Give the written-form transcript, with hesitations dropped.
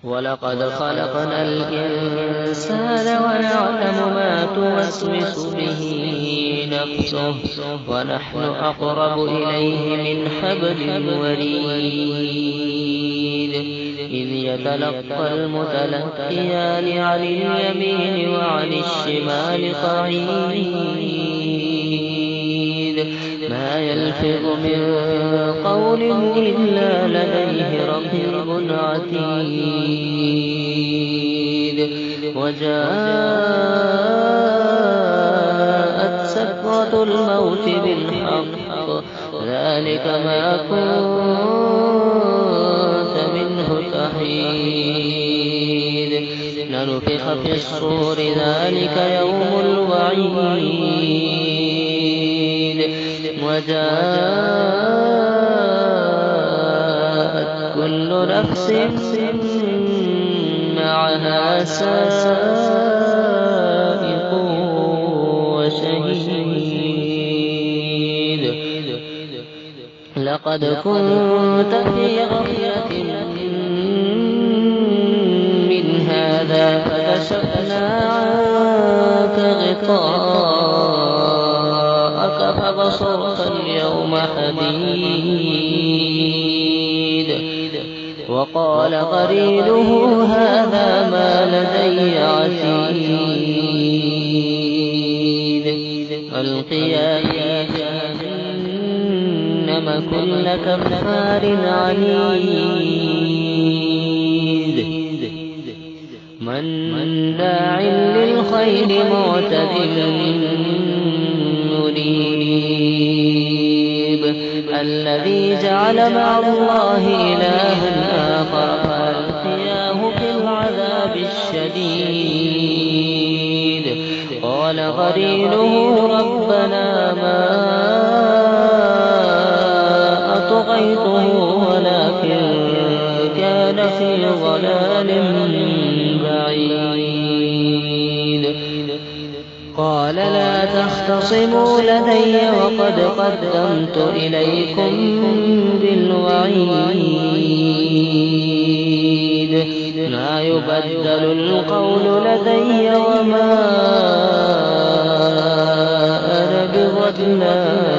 ولقد خلقنا الإنسان ونعلم ما توسوس به نفسه ونحن أقرب إليه من حبل الوريد إذ يتلقى المتلقيان عن اليمين وعن الشمال قعيد ما يلفظ من قول إلا لديه رقيب عتيد وجاءت سكرة الموت بالحق ذلك ما كنت منه تحيد لنفخ في الصور ذلك يوم الوعيد وجاءت كل نفس معها سائق وشهيد لقد كنت في غفلة من هذا فكشفنا عنك غطاءك فبصرك اليوم حديد وقال قرينه هذا ما لدي عتيد ألقيا في جهنم كل كفار عنيد مناع للخير معتد مريب الذي جعل مع الله إلها آخر فألقياه في العذاب الشديد قال قرينه ربنا ما أطغيته ولكن كان في ضلال بعيد قال لا تختصموا لدي وقد قدمت إليكم بالوعيد ما يبدل القول لدي وما أنا بظلام